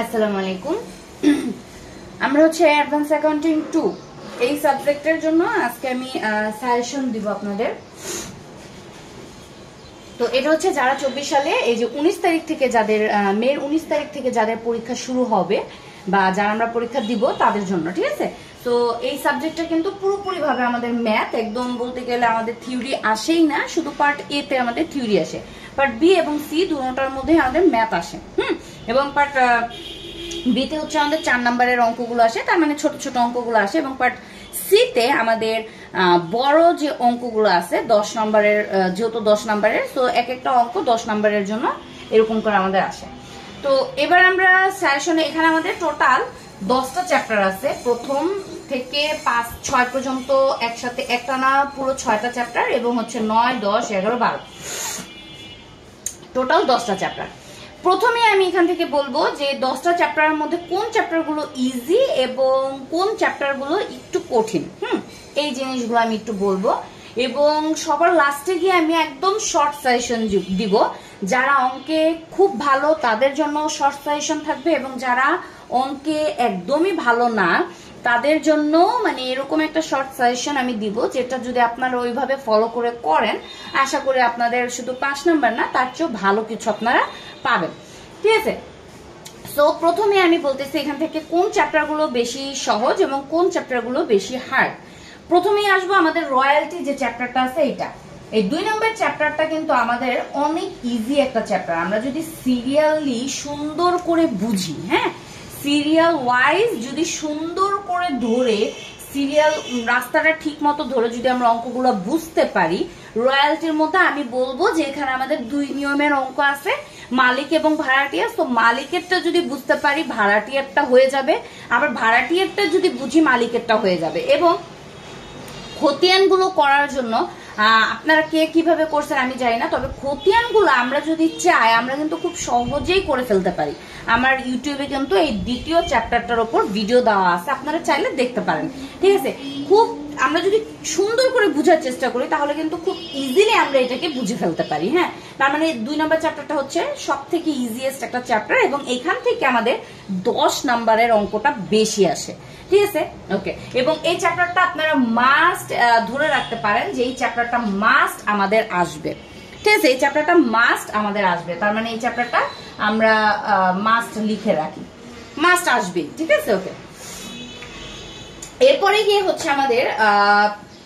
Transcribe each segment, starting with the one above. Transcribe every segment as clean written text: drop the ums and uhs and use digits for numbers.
আসসালামু আলাইকুম। আমরা হচ্ছে অ্যাডভান্স অ্যাকাউন্টিং 2 এই সাবজেক্টের জন্য আজকে আমি সাজেশন দিব আপনাদের। তো এটা হচ্ছে যারা 24 সালে এই যে 19 তারিখ থেকে যাদের মের 19 তারিখ থেকে যাদের পরীক্ষা শুরু হবে বা যারা আমরা পরীক্ষা দিব তাদের জন্য, ঠিক আছে। তো এই সাবজেক্টটা কিন্তু পুরোপুরি ভাবে আমাদের ম্যাথ, একদম বলতে গেলে আমাদের থিওরি আসেই না, শুধু পার্ট এ তে আমাদের থিওরি আসে, পার্ট বি এবং সি দুটোটার মধ্যে আমাদের ম্যাথ আসে। এবং পার্ট বিতে হচ্ছে আমাদের 4 নম্বরের অঙ্কগুলো আসে, তার মানে ছোট ছোট অঙ্কগুলো আসে। এবং পার্ট সিতে আমাদের বড় যে অঙ্কগুলো আছে 10 নম্বরের, যেহেতু 10 নম্বরের, তো এক একটা অঙ্ক 10 নম্বরের জন্য এরকম করে আমাদের আসে। তো এবার আমরা সেশনে এখানে আমাদের টোটাল 10টা চ্যাপ্টার আছে, প্রথম থেকে 5-6 পর্যন্ত একসাথে একটানা পুরো 6টা চ্যাপ্টার, এবং হচ্ছে 9, 10, 11, 12 টোটাল 10টা চ্যাপ্টার। প্রথমে আমি এখান থেকে বলবো যে 10টা চ্যাপ্টারের মধ্যে কোন চ্যাপ্টারগুলো ইজি এবং কোন চ্যাপ্টারগুলো একটু কঠিন, এই জিনিসগুলো আমি একটু বলবো। এবং সবার লাস্টে গিয়ে আমি একদম শর্ট সাজেশন দিব। যারা অঙ্কে খুব ভালো তাদের জন্য শর্ট সাজেশন থাকবে, এবং যারা অঙ্কে একদমই ভালো না তাদের জন্য মানে এরকম একটা শর্ট সাজেশন আমি দিব, যেটা যদি আপনারা ওইভাবে ফলো করে করেন আশা করি আপনাদের শুধু 5 নাম্বার না, তার চেয়েও ভালো কিছু আপনারা পাবেন, ঠিক আছে। সো প্রথমে আমি বলতেছি এখান থেকে কোন চ্যাপ্টারগুলো বেশি সহজ এবং কোন চ্যাপ্টারগুলো বেশি হার্ড। প্রথমেই আসবো আমাদের রয়্যালটি যে চ্যাপ্টারটা আছে এটা। এই 2 নম্বর চ্যাপ্টারটা কিন্তু আমাদের অনেক ইজি একটা চ্যাপ্টার। আমরা যদি সিরিয়ালি সুন্দর করে বুঝি, সিরিয়াল ওয়াইজ যদি সুন্দর করে ধরে সিরিয়াল রাস্তাটা ঠিক মতো ধরে যদি আমরা অঙ্কগুলো বুঝতে পারি, রয়্যালটির মধ্যে আমি বলবো যে এখানে আমাদের 2 নিয়মের অঙ্ক আছে, মালিক এবং ভাড়াটিয়া। তো মালিকেরটা যদি বুঝতে পারি ভাড়াটিয়ারটা হয়ে যাবে, আবার ভাড়াটিয়ারটা যদি বুঝি মালিকেরটা হয়ে যাবে। এবং খতিয়ানগুলো করার জন্য আপনারা কে কিভাবে করছেন আমি জানি না, তবে খতিয়ানগুলো আমরা যদি চাই আমরা কিন্তু খুব সহজেই করে ফেলতে পারি। আমার ইউটিউবে কিন্তু এই দ্বিতীয় চ্যাপ্টারটার উপর ভিডিও দেওয়া আছে, আপনারা চাইলে দেখতে পারেন, ঠিক আছে। খুব আমরা যদি সুন্দর করে বুঝার চেষ্টা করি তাহলে কিন্তু খুব ইজিলি আমরা এটাকে বুঝে ফেলতে পারি। তার মানে 2 নম্বর চ্যাপ্টারটা হচ্ছে সব থেকে ইজিয়েস্ট একটা চ্যাপ্টার, এবং এখান থেকে আমাদের 10 নম্বরের অঙ্কটা বেশি আসে, ঠিক আছে, ওকে। এবং এই চ্যাপ্টারটা আপনারা মাস্ট ধরে রাখতে পারেন যে এই চ্যাপ্টারটা মাস্ট আমাদের আসবে, ঠিক আছে। এই চ্যাপ্টারটা মাস্ট আমাদের আসবে, তার মানে এই চ্যাপ্টারটা আমরা মাস্ট লিখে রাখি, মাস্ট আসবে, ঠিক আছে, ওকে। এরপরে গিয়ে হচ্ছে আমাদের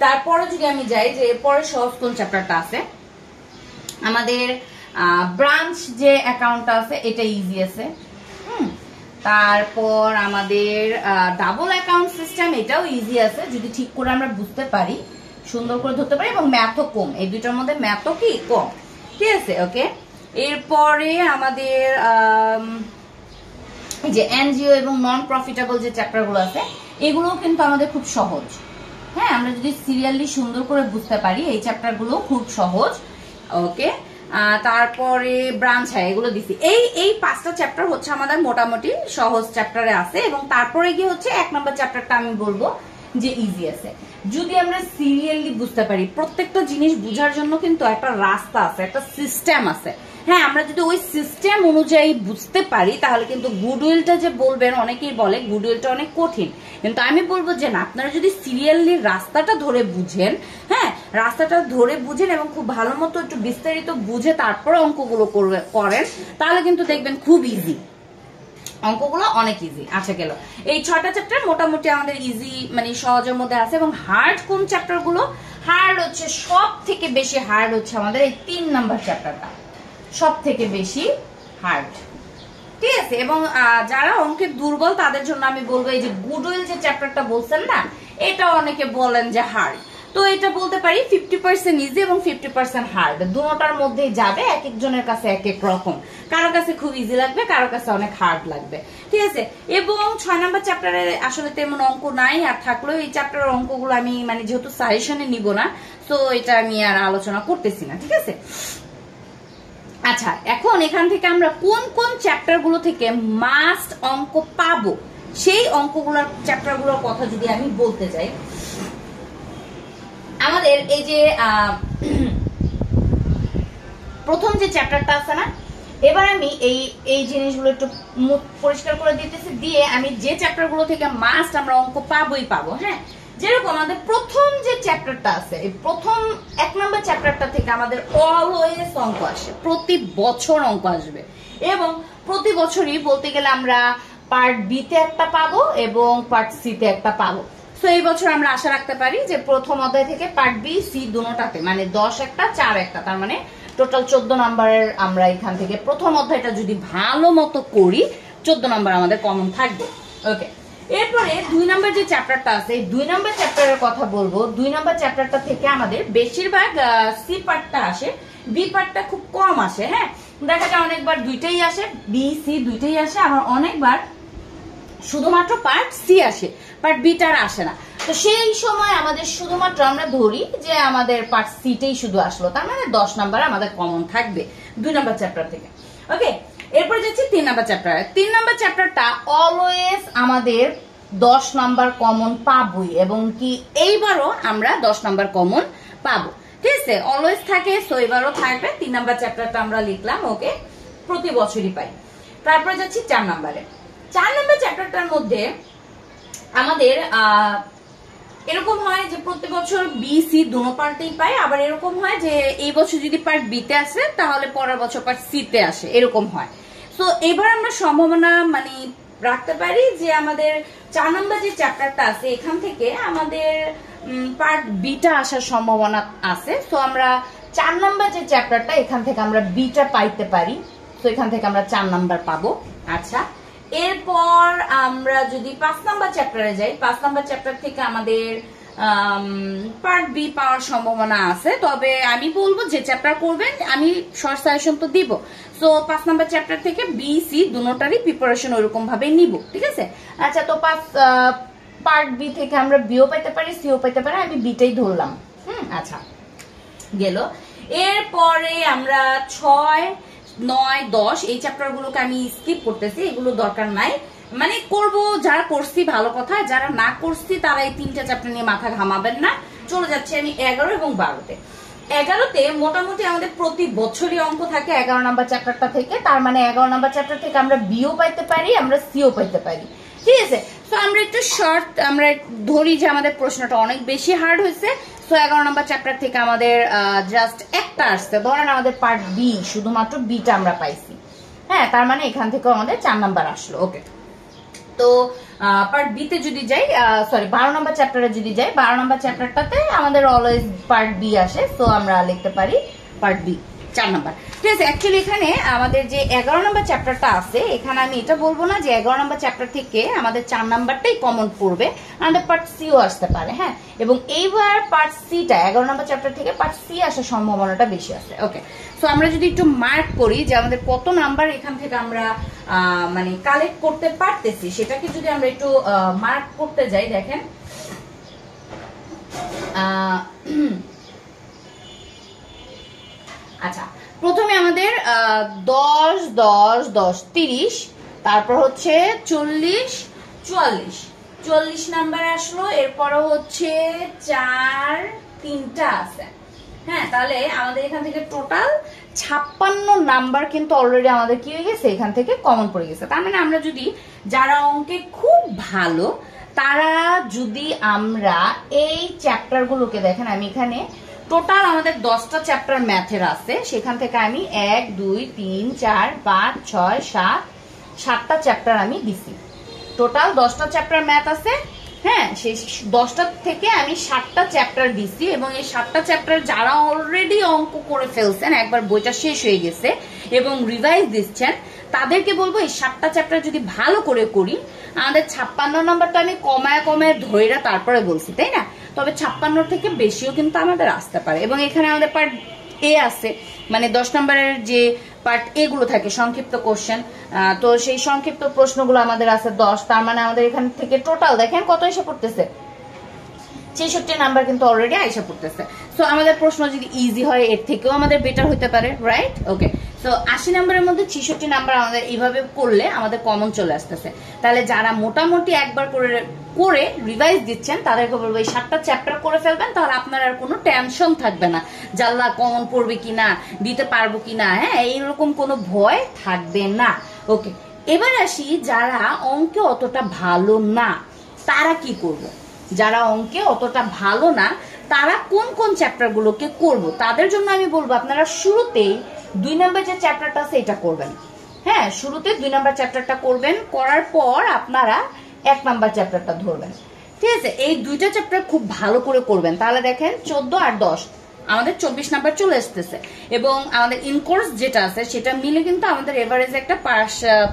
তারপরে যদি আমি যাই যে এরপরে সহজ কোন চ্যাপ্টারটা আছে, আমাদের ব্রাঞ্চ যে অ্যাকাউন্টটা আছে এটা ইজি আছে। তারপর আমাদের ডাবল অ্যাকাউন্ট সিস্টেম, এটাও ইজি আছে যদি ঠিক করে আমরা বুঝতে পারি, সুন্দর করে ধরতে পারি, এবং ম্যাথও কম, এই দুটোর মধ্যে ম্যাথও কি কম, ঠিক আছে, ওকে। এরপরে আমাদের এই যে এনজিও এবং নন প্রফিটেবল যে চ্যাপ্টারগুলো আছে এগুলোও কিন্তু আমাদের খুব সহজ। আমরা যদি সিরিয়ালি সুন্দর করে বুঝতে পারি এই চ্যাপ্টারগুলো খুব সহজ, ওকে। তারপরে ব্রাঞ্চ এগুলো দিছি, এই 5টা চ্যাপ্টার হচ্ছে আমাদের মোটামুটি সহজ চ্যাপ্টারে আছে। এবং তারপরে গিয়ে হচ্ছে 1 নম্বর চ্যাপ্টারটা আমি বলবো যে ইজি আছে, যদি আমরা সিরিয়ালি বুঝতে পারি। প্রত্যেকটা জিনিস বুঝার জন্য কিন্তু একটা রাস্তা আছে, একটা সিস্টেম আছে। আমরা যদি ওই সিস্টেম অনুযায়ী বুঝতে পারি তাহলে কিন্তু গুডউইলটা যে বলবেন, অনেকেই বলে গুডউইলটা অনেক কঠিন, কিন্তু আমি বলবো যে না, আপনারা যদি সিরিয়ালি রাস্তাটা ধরে বুঝেন, রাস্তাটা ধরে বুঝেন এবং খুব ভালো মতো একটু বিস্তারিত বুঝে তারপরে অঙ্কগুলো করেন তাহলে কিন্তু দেখবেন খুব ইজি, অঙ্কগুলো অনেক ইজি। আচ্ছা, গেল এই 6টা চ্যাপ্টার মোটামুটি আমাদের ইজি মানে সহজের মধ্যে আছে। এবং হার্ড কোন চ্যাপ্টার গুলো? হার্ড হচ্ছে সব থেকে বেশি হার্ড হচ্ছে আমাদের এই 3 নাম্বার চ্যাপ্টারটা, সব থেকে বেশি হার্ড, ঠিক আছে। এবং যারা অঙ্কে দুর্বল তাদের জন্য আমি বলবো এই যে গুডউইল যে চ্যাপ্টারটা বলছেন না, এটা অনেকে বলেন যে হার্ড, তো এটা বলতে পারি 50% ইজি এবং 50% হার্ড, দুটোটার মধ্যেই যাবে, এক একজনের কাছে এক এক রকম, কারো কাছে খুব ইজি লাগবে, কারো কাছে অনেক হার্ড লাগবে, ঠিক আছে। এবং 6 নম্বর চ্যাপ্টারে আসলে তেমন অঙ্ক নাই, আর থাকলেও এই চ্যাপ্টারের অঙ্কগুলো আমি মানে যেহেতু সাজেশনে নিব না, তো এটা আমি আর আলোচনা করতেছি না, ঠিক আছে। আচ্ছা, এখন এখান থেকে আমরা কোন কোন চ্যাপ্টার গুলো থেকে মাস্ট অঙ্ক পাবো সেই অঙ্কগুলোর চ্যাপ্টারগুলোর কথা যদি আমি বলতে চাই, আমাদের এই যে প্রথম যে চ্যাপ্টারটা আছে না, এবার আমি এই জিনিসগুলো একটু মুখ পরিষ্কার করে দিতেছি, দিয়ে আমি যে চ্যাপ্টারগুলো থেকে মাস্ট আমরা অঙ্ক পাবোই পাবো। হ্যাঁ, যেরকম আমাদের প্রথম যে চ্যাপ্টারটা আছে, এই প্রথম 1 নম্বর চ্যাপ্টারটা থেকে আমাদের অলওয়েজ অঙ্ক আসে, প্রতি বছর অঙ্ক আসবে, এবং প্রতি বছরই বলতে গেলে আমরা পার্ট বি তে একটা পাবো এবং পার্ট সি তে একটা পাবো। তো এই বছর আমরা আশা রাখতে পারি যে প্রথম অধ্যায় থেকে পার্ট বি সি দুটোটাতে মানে 10 একটা 4 একটা, তার মানে টোটাল 14 নম্বরের আমরা এখান থেকে প্রথম অধ্যায়টা যদি ভালো মতো করি 14 নম্বর আমাদের কমন থাকবে। ওকে, এরপরে 2 নম্বর যে চ্যাপ্টারটা আছে, এই 2 নম্বর চ্যাপ্টারের কথা বলবো। 2 নম্বর চ্যাপ্টারটা থেকে আমাদের বেশিরভাগ সি পার্টটা আসে, বি পার্টটা খুব কম আসে। হ্যাঁ, দেখা যায় অনেকবার দুইটাই আসে, বি সি দুইটাই আসে, আবার অনেকবার শুধুমাত্র পার্ট সি আসে, পার্ট বিটার আসে না। তো সেই সময় আমাদের শুধুমাত্র আমরা ধরি যে আমাদের পার্ট সিটাই শুধু আসলো, তার মানে 10 নাম্বার আমাদের কমন থাকবে 2 নাম্বার চ্যাপ্টার থেকে। ওকে, এরপর যাচ্ছি 3 নাম্বার চ্যাপ্টার। 3 নাম্বার চ্যাপ্টারটা অলওয়েজ আমাদের 10 নাম্বার কমন পাবই, এবং কি এইবারও আমরা 10 নাম্বার কমন পাবো। ঠিক আছে, অলওয়েজ থাকে, সো এবারও থাকবে। 3 নাম্বার চ্যাপ্টারটা আমরা লিখলাম। ওকে, প্রতি বছরই পাই। তারপর যাচ্ছি 4 নাম্বারে। 4 নম্বর চ্যাপ্টারটার মধ্যে আমাদের এরকম হয় যে প্রতি বছর বি সি দুটো পার্টেই পাই, আবার এরকম হয় যে এই বছর যদি পার্ট বি তে আসে তাহলে পরের বছর পার্ট সি তে আসে, এরকম হয়। সো এবার আমরা সম্ভাবনা মানে রাখতে পারি যে আমাদের 4 নম্বর যে চ্যাপ্টারটা আছে এখান থেকে আমাদের পার্ট বিটা আসার সম্ভাবনা আছে। সো আমরা 4 নম্বর যে চ্যাপ্টারটা এখান থেকে আমরা বিটা পাইতে পারি, তো এখান থেকে আমরা 4 নাম্বার পাবো। আচ্ছা, এরপর আমরা যদি 5 নাম্বার চ্যাপ্টারে যাই, 5 নাম্বার চ্যাপ্টার থেকে আমাদের পার্ট বি পাওয়ার সম্ভাবনা আছে, তবে আমি বলবো যে চ্যাপ্টার করবেন আমি শর্ট সাজেশন তো দিব। সো 5 নাম্বার চ্যাপ্টার থেকে বি সি দুটোটারই প্রিপারেশন ওইরকম ভাবে নিব। ঠিক আছে, আচ্ছা, তো পার্ট বি থেকে আমরা বিও পাইতে পারি, সিও পাইতে পারি, আমি বিটাই ধরলাম। আচ্ছা, গেল। এরপরে আমরা 6, 9, 10 এই চ্যাপ্টার গুলোকে আমি স্কিপ করতেছি, এগুলো দরকার নাই, মানে করব যারা করছি ভালো কথা, যারা না করছি তারা এই 3টা চ্যাপ্টার নিয়ে মাথা ঘামাবেন না। চলে যাচ্ছে আমি 11 এবং 12তে। 11তে মোটামুটি আমাদের প্রতি বছরই অঙ্ক থাকে 11 নাম্বার চ্যাপ্টারটা থেকে, তার মানে 11 নাম্বার চ্যাপ্টার থেকে আমরা বিও পাইতে পারি, আমরা সিও পাইতে পারি। ঠিক আছে, তো আমরা একটু শর্ট আমরা ধরি যে আমাদের প্রশ্নটা অনেক বেশি হার্ড হয়েছে। সো 11 নম্বর চ্যাপ্টার থেকে আমাদের জাস্ট একটা আসছে, ধরেন আমাদের পার্ট বি শুধুমাত্র বিটা আমরা পাইছি। হ্যাঁ, তার মানে এখান থেকে আমাদের 4 নাম্বার আসলো। ওকে, তো পার্ট বি তে যদি যাই, সরি 12 নম্বর চ্যাপ্টারে যদি যাই, 12 নম্বর চ্যাপ্টারটাতে আমাদের অলওয়েজ পার্ট বি আসে। সো আমরা লিখতে পারি পার্ট বি 4 নাম্বার। ঠিক আছে, অ্যাকচুয়ালি এখানে আমাদের যে 11 নম্বর চ্যাপ্টারটা আছে, এখানে আমি এটা বলবো না যে 11 নম্বর চ্যাপ্টার থেকে আমাদের 4 নাম্বারটাই কমন পড়বে, আমাদের পার্ট সিও আসতে পারে। হ্যাঁ, এবং এইবার পার্ট সিটা 11 নম্বর চ্যাপ্টার থেকে পার্ট সি আসার সম্ভাবনাটা বেশি আছে। ওকে, সো আমরা যদি একটু মার্ক করি যে আমাদের কত নাম্বার এখান থেকে আমরা মানে কালেক্ট করতে পারতেছি, সেটাকে যদি আমরা একটু মার্ক করতে যাই, দেখেন আচ্ছা, প্রথমে আমাদের 10, 10, 10, 30, তারপর হচ্ছে 40, 44, 44 নাম্বার আসলো। এরপরও হচ্ছে 4, 3টা আছে। হ্যাঁ, তাহলে আমাদের এখান থেকে টোটাল 56 নাম্বার কিন্তু অলরেডি আমাদের কি হয়ে গেছে, এখান থেকে কমন পড়ে গেছে। তার মানে আমরা যদি যারা অঙ্কে খুব ভালো তারা যদি আমরা এই চ্যাপ্টার গুলোকে দেখেন, আমি এখানে টোটাল আমাদের 10টা চ্যাপ্টার ম্যাথের আছে, সেখান থেকে আমি 1, 2, 3, 4, 5, 6, 7, 7টা চ্যাপ্টার আমি দিছি। টোটাল 10টা চ্যাপ্টার ম্যাথ আছে। হ্যাঁ, সেই 10টা থেকে আমি 7টা চ্যাপ্টার দিছি, এবং এই 7টা চ্যাপ্টার যারা অলরেডি অঙ্ক করে ফেলছেন, একবার বইটা শেষ হয়ে গেছে এবং রিভাইজ দিচ্ছেন, তাদেরকে বলবো এই 7টা চ্যাপ্টার যদি ভালো করে করি, আমাদের 56 নাম্বারটা আমি কমায় কমায় ধইরা তারপরে বলছি, তাই না? তবে 56 থেকে বেশিও কিন্তু আমাদের আসতে পারে। এবং এখানে আমাদের পার্ট এ আছে, মানে 10 নম্বরের যে পার্ট এগুলো থাকে সংক্ষিপ্ত কোশ্চেন, তো সেই সংক্ষিপ্ত প্রশ্নগুলো আমাদের আছে 10, তার মানে আমাদের এখান থেকে টোটাল দেখেন কত এসে পড়তেছে, 66 নাম্বার কিন্তু অলরেডি আইসা পড়তেছে। সো আমাদের প্রশ্ন যদি ইজি হয় এর থেকেও আমাদের বেটার হতে পারে, রাইট? ওকে, সো তো 80 নাম্বারের মধ্যে 66 নাম্বার আমাদের এইভাবে করলে আমাদের কমন চলে আসতেছে। তাহলে যারা মোটামুটি একবার করে রিভাইজ দিচ্ছেন তাদেরকে বলবো এই 7টা চ্যাপ্টার করে ফেলবেন, তাহলে আপনার আর কোনো টেনশন থাকবে না জাল্লা কমন পড়বে কিনা, দিতে পারবো কিনা, হ্যাঁ এইরকম কোনো ভয় থাকবে না। ওকে, এবার আসি যারা অঙ্কে অতটা ভালো না তারা কি করব। যারা অঙ্কে অতটা ভালো না তারা কোন কোন চ্যাপ্টার গুলোকে করবো, তাদের জন্য আমি বলবো আপনারা শুরুতেই 2 নাম্বার যে চ্যাপ্টারটা আছে এটা করবেন। হ্যাঁ, শুরুতে 2 নাম্বার চ্যাপ্টারটা করবেন, করার পর আপনারা 1 নাম্বার চ্যাপ্টারটা ধরবেন। ঠিক আছে, এই 2টা চ্যাপ্টার খুব ভালো করে করবেন। তাহলে দেখেন 14 আর 10 আমাদের 24 নাম্বার চলে আসতেছে, এবং আমাদের ইনকোর্স যেটা আছে সেটা মিলে কিন্তু আমাদের এভারেজ একটা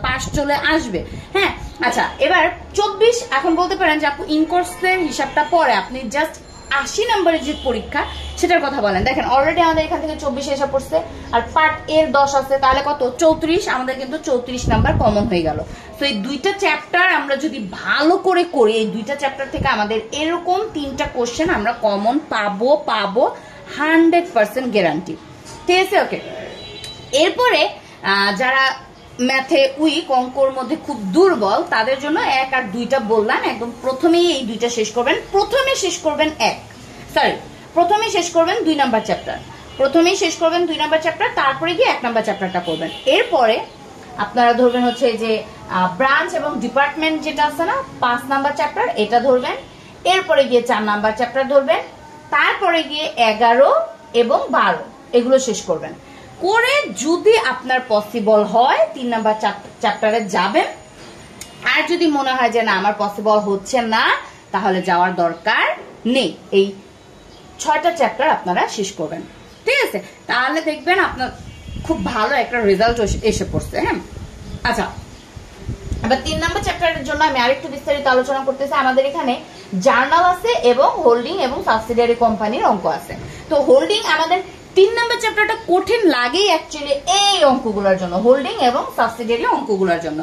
পাস চলে আসবে। হ্যাঁ, আচ্ছা এবার 24 এখন বলতে পারেন যে আপু ইনকোর্সের হিসাবটা পরে, আপনি জাস্ট 80 নাম্বারের যে পরীক্ষা সেটার কথা বলেন। দেখেন অলরেডি আমাদের এখান থেকে 24 এসে পড়ছে, আর পার্ট এর 10 আছে, তাহলে কত 34, আমাদের কিন্তু 34 নাম্বার কমন হয়ে গেল। তো এই 2টা চ্যাপ্টার আমরা যদি ভালো করে করি, এই 2টা চ্যাপ্টার থেকে আমাদের এরকম 3টা কোশ্চেন আমরা কমন পাবো 100% গ্যারান্টি। ঠিক আছে, ওকে। এরপরে যারা ম্যাথে উইক, অঙ্কর মধ্যে খুব দুর্বল, তাদের জন্য 1 আর 2টা বললাম, একদম প্রথমেই এই 2টা শেষ করবেন। প্রথমেই শেষ করবেন 2 নাম্বার চ্যাপ্টার, প্রথমেই শেষ করবেন 2 নাম্বার চ্যাপ্টার, তারপরে গিয়ে 1 নাম্বার চ্যাপ্টারটা করবেন। এরপরে আপনারা ধরবেন হচ্ছে যে ব্রাঞ্চ এবং ডিপার্টমেন্ট যেটা আছে না 5 নাম্বার চ্যাপ্টার, এটা ধরবেন। এরপরে গিয়ে 4 নাম্বার চ্যাপ্টার ধরবেন, তারপরে গিয়ে 11 এবং 12 এগুলো শেষ করবেন। করে যদি আপনার পসিবল হয় 3 নাম্বার চ্যাপ্টারে যাবেন, আর যদি মনে হয় যে না আমার পসিবল হচ্ছে না তাহলে যাওয়ার দরকার নেই, এই 6টা চ্যাপ্টার আপনারা শেষ করবেন। ঠিক আছে, তাহলে দেখবেন আপনার খুব ভালো একটা রেজাল্ট এসে পড়ছে। হ্যাঁ, আচ্ছা এবার 3 নাম্বার চ্যাপ্টারের জন্য আমি আরেকটু বিস্তারিত আলোচনা করতেছি। আমাদের এখানে জার্নাল আছে এবং হোল্ডিং এবং সাবসিডিয়ারি কোম্পানির অঙ্ক আছে। তো হোল্ডিং আমাদের 3 নাম্বার চ্যাপ্টারটা কঠিন লাগেই অ্যাকচুয়ালি এই অঙ্কগুলোর জন্য, হোল্ডিং এবং সাবসিডিয়ারি অঙ্কগুলোর জন্য।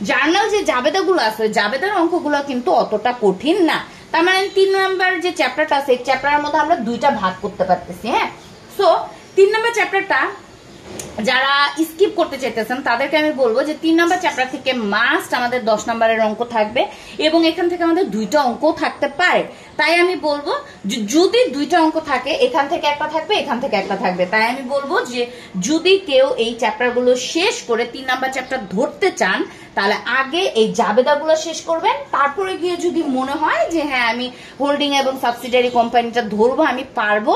জার্নাল যে জাবেদাগুলো আছে, জাবেদার অঙ্কগুলো কিন্তু অতটা কঠিন না। তার মানে 3 নাম্বার যে চ্যাপ্টারটা আছে এই চ্যাপ্টারের মধ্যে আমরা 2টা ভাগ করতে পারতেছি। হ্যাঁ, সো 3 নাম্বার চ্যাপ্টারটা যারা স্কিপ করতে চাইতেছেন তাদেরকে আমি বলবো যে 3 নাম্বার চ্যাপ্টার থেকে মাস্ট আমাদের 10 নাম্বারের অঙ্ক থাকবে, এবং এখান থেকে আমাদের 2টা অঙ্ক থাকতে পারে। তাই আমি বলবো যদি 2টা অঙ্ক থাকে, এখান থেকে একটা থাকবে, এখান থেকে একটা থাকবে। তাই আমি বলবো যে যদি কেউ এই চ্যাপ্টারগুলো শেষ করে 3 নাম্বার চ্যাপ্টার ধরতে চান তাহলে আগে এই জাবেদাগুলো শেষ করবেন, তারপরে গিয়ে যদি মনে হয় যে হ্যাঁ আমি হোল্ডিং এবং সাবসিডিয়ারি কোম্পানিটা ধরবো, আমি পারবো,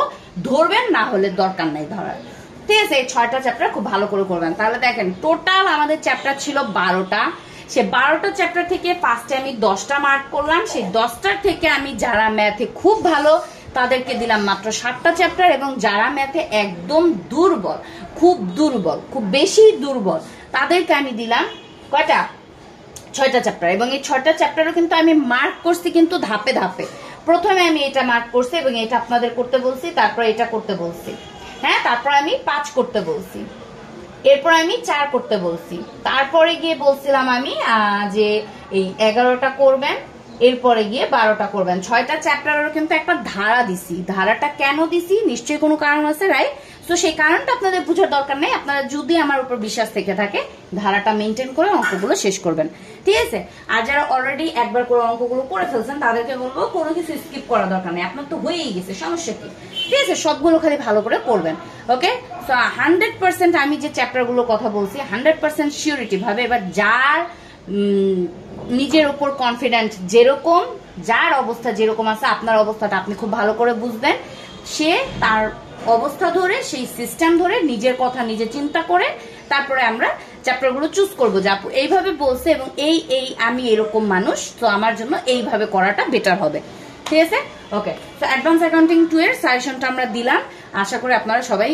ধরবেন, না হলে দরকার নাই ধরার। ঠিক আছে, এই 6টা চ্যাপ্টার খুব ভালো করে করবেন। তাহলে দেখেন টোটাল আমাদের চ্যাপ্টার ছিল 12টা, সে 12টা চ্যাপ্টার থেকে ফার্স্টে আমি 10টা মার্ক করলাম। সেই 10টার থেকে আমি যারা ম্যাথে খুব ভালো তাদেরকে দিলাম মাত্র 7টা চ্যাপ্টার, এবং যারা ম্যাথে একদম দুর্বল, খুব বেশি দুর্বল, তাদেরকে আমি দিলাম কয়টা 6টা চ্যাপ্টার। এবং এই 6টা চ্যাপ্টারও কিন্তু আমি মার্ক করছি কিন্তু ধাপে ধাপে। প্রথমে আমি এটা মার্ক করছি এবং এটা আপনাদের করতে বলছি, তারপর এটা করতে বলছি। হ্যাঁ, তারপর আমি 5 করতে বলছি, এরপর আমি 4 করতে বলছি, তারপরে গিয়ে বলছিলাম আমি যে এই 11টা করবেন, এরপরে গিয়ে 12টা করবেন। 6টা চ্যাপ্টারেরও কিন্তু একটা ধারা দিছি। ধারাটা কেন দিছি নিশ্চয়ই কোনো কারণ আছে, রাইট? তো সেই কারণটা আপনাদের বোঝার দরকার নেই, আপনারা যদি আমার উপর বিশ্বাস থেকে থাকে ধারাটা মেনটেন করে অঙ্কগুলো শেষ করবেন। ঠিক আছে, আর যারা অলরেডি একবার করে অঙ্কগুলো করে ফেলছেন তাদেরকে বলবো কোনো কিছু স্কিপ করার দরকার নেই, আপনার তো হয়েই গেছে, সমস্যা কি? ঠিক আছে, সবগুলো খালি ভালো করে করবেন। ওকে, সো 100% আমি যে চ্যাপ্টারগুলো কথা বলছি 100% সিউরিটি ভাবে, এবার যার নিজের উপর কনফিডেন্ট যেরকম, যার অবস্থা যেরকম আছে, আপনার অবস্থাটা আপনি খুব ভালো করে বুঝবেন, সে তার অবস্থা ধরে, সেই সিস্টেম ধরে, নিজের কথা নিজে চিন্তা করে তারপরে আমরা চ্যাপ্টারগুলো চুজ করবো যে আপু এইভাবে বলছে এবং এই আমি এরকম মানুষ, তো আমার জন্য এইভাবে করাটা বেটার হবে। ঠিক আছে, ওকে। তো অ্যাডভান্স অ্যাকাউন্টিং 2 এর সাজেশনটা আমরা দিলাম, আশা করি আপনারা সবাই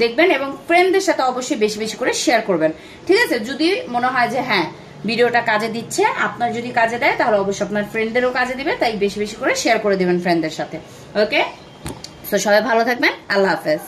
দেখবেন এবং ফ্রেন্ডদের সাথে অবশ্যই বেশি বেশি করে শেয়ার করবেন। ঠিক আছে, যদি মনে হয় যে হ্যাঁ ভিডিওটা কাজে দিচ্ছে, আপনার যদি কাজে দেয় তাহলে অবশ্যই আপনার ফ্রেন্ডদেরও কাজে দিবে, তাই বেশি বেশি করে শেয়ার করে দিবেন ফ্রেন্ডদের সাথে। ওকে, তো সবাই ভালো থাকবেন, আল্লাহ হাফেজ।